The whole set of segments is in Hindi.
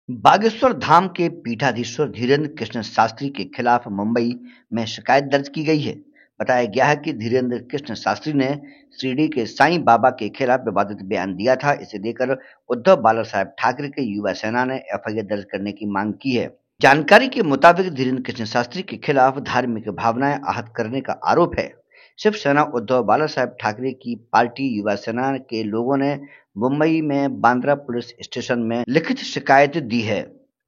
बागेश्वर धाम के पीठाधीश्वर धीरेन्द्र कृष्ण शास्त्री के खिलाफ मुंबई में शिकायत दर्ज की गई है। बताया गया है कि धीरेन्द्र कृष्ण शास्त्री ने शिरडी के साईं बाबा के खिलाफ विवादित बयान दिया था। इसे लेकर उद्धव बालासाहेब ठाकरे के युवा सेना ने एफआईआर दर्ज करने की मांग की है। जानकारी के मुताबिक धीरेन्द्र कृष्ण शास्त्री के खिलाफ धार्मिक भावनाएं आहत करने का आरोप है। शिवसेना उद्धव बालासाहेब ठाकरे की पार्टी युवा सेना के लोगों ने मुंबई में बांद्रा पुलिस स्टेशन में लिखित शिकायत दी है।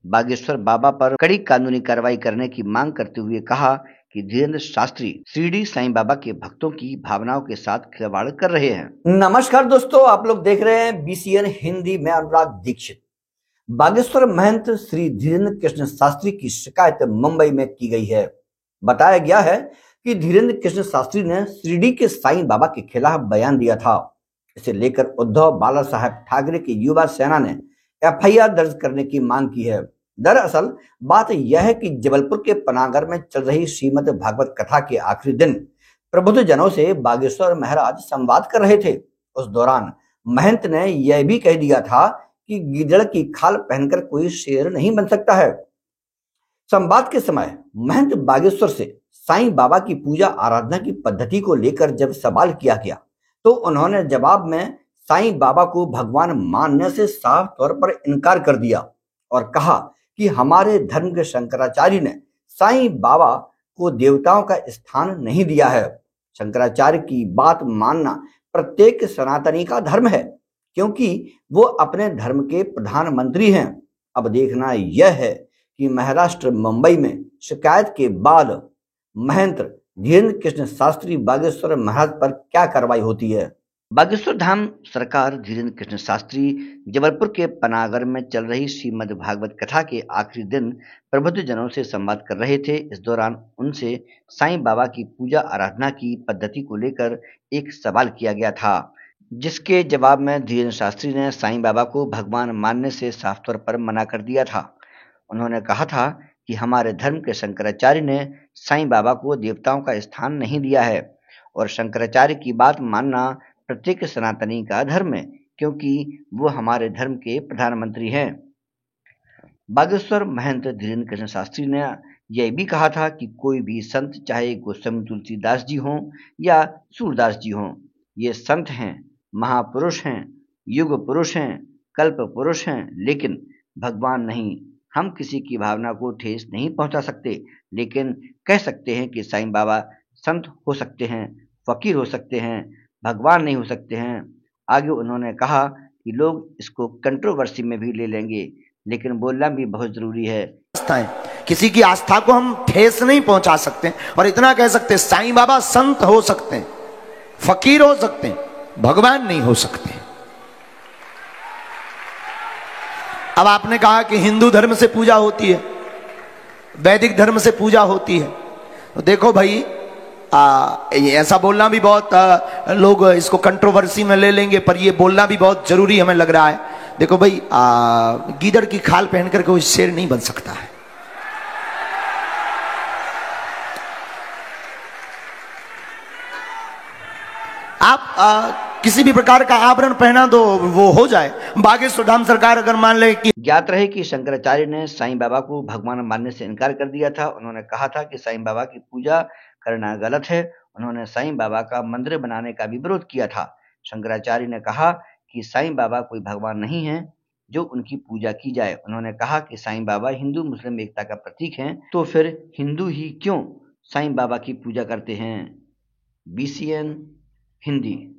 बागेश्वर बाबा पर कड़ी कानूनी कार्रवाई करने की मांग करते हुए कहा कि धीरेन्द्र शास्त्री शिरडी साईं बाबा के भक्तों की भावनाओं के साथ खिलवाड़ कर रहे हैं। नमस्कार दोस्तों, आप लोग देख रहे हैं बीसीएन हिंदी में अनुराग दीक्षित। बागेश्वर महंत श्री धीरेन्द्र कृष्ण शास्त्री की शिकायत मुंबई में की गई है। बताया गया है कि धीरेन्द्र कृष्ण शास्त्री ने शिरडी के साईं बाबा के खिलाफ बयान दिया था। इसे लेकर उद्धव बालासाहेब ठाकरे की युवा सेना ने एफआईआर दर्ज करने की मांग की है। दरअसल बात यह है कि जबलपुर के पनागर में चल रही श्रीमद् भागवत कथा के आखिरी दिन प्रबुद्ध जनों से बागेश्वर महाराज संवाद कर रहे थे। उस दौरान महंत ने यह भी कह दिया था कि गीदड़ की खाल पहनकर कोई शेर नहीं बन सकता है। संवाद के समय महंत बागेश्वर से साईं बाबा की पूजा आराधना की पद्धति को लेकर जब सवाल किया गया तो उन्होंने जवाब में साईं बाबा को भगवान मानने से साफ तौर पर इनकार कर दिया और कहा कि हमारे धर्म के शंकराचार्य ने साईं बाबा को देवताओं का स्थान नहीं दिया है। शंकराचार्य की बात मानना प्रत्येक सनातनी का धर्म है, क्योंकि वो अपने धर्म के प्रधानमंत्री हैं। अब देखना यह है कि महाराष्ट्र मुंबई में शिकायत के बाद महंत धीरेन्द्र कृष्ण शास्त्री बागेश्वर महाराज पर क्या कार्रवाई होती है। बागेश्वर धाम सरकार धीरेन्द्र कृष्ण शास्त्री जबलपुर के पनागर में चल रही श्रीमद् भागवत कथा के आखिरी दिन प्रबुद्ध जनों से संवाद कर रहे थे। इस दौरान उनसे साईं बाबा की पूजा आराधना की पद्धति को लेकर एक सवाल किया गया था, जिसके जवाब में धीरेन्द्र शास्त्री ने साईं बाबा को भगवान मानने से साफ तौर पर मना कर दिया था। उन्होंने कहा था कि हमारे धर्म के शंकराचार्य ने साईं बाबा को देवताओं का स्थान नहीं दिया है और शंकराचार्य की बात मानना प्रत्येक सनातनी का धर्म है, क्योंकि वो हमारे धर्म के प्रधानमंत्री हैं। बागेश्वर महंत धीरेन्द्र कृष्ण शास्त्री ने यह भी कहा था कि कोई भी संत, चाहे गोस्वामी तुलसीदास जी हों या सूरदास जी हों, ये संत हैं, महापुरुष हैं, युग पुरुष हैं, कल्प पुरुष हैं, लेकिन भगवान नहीं। हम किसी की भावना को ठेस नहीं पहुंचा सकते, लेकिन कह सकते हैं कि साईं बाबा संत हो सकते हैं, फकीर हो सकते हैं, भगवान नहीं हो सकते हैं। आगे उन्होंने कहा कि लोग इसको कंट्रोवर्सी में भी ले लेंगे, लेकिन बोलना भी बहुत जरूरी है। किसी की आस्था को हम ठेस नहीं पहुंचा सकते और इतना कह सकते साईं बाबा संत हो सकते हैं, फकीर हो सकते हैं, भगवान नहीं हो सकते। अब आपने कहा कि हिंदू धर्म से पूजा होती है, वैदिक धर्म से पूजा होती है, तो देखो भाई ऐसा बोलना भी बहुत लोग इसको कंट्रोवर्सी में ले लेंगे, पर ये बोलना भी बहुत जरूरी हमें लग रहा है। देखो भाई, गीदड़ की खाल पहनकर कोई शेर नहीं बन सकता है। आप किसी भी प्रकार का आभरण पहना दो, वो हो जाए। बागेश्वर धाम सरकार अगर मान ले कि ज्ञात रहे कि शंकराचार्य ने साईं बाबा को भगवान मानने से इनकार कर दिया था। उन्होंने कहा था कि साईं बाबा की पूजा करना गलत है। उन्होंने साईं बाबा का मंदिर बनाने का भी विरोध किया था। शंकराचार्य ने कहा कि साईं बाबा कोई भगवान नहीं है जो उनकी पूजा की जाए। उन्होंने कहा कि साईं बाबा हिंदू मुस्लिम एकता का प्रतीक हैं, तो फिर हिंदू ही क्यों साईं बाबा की पूजा करते हैं। बीसीएन हिंदी।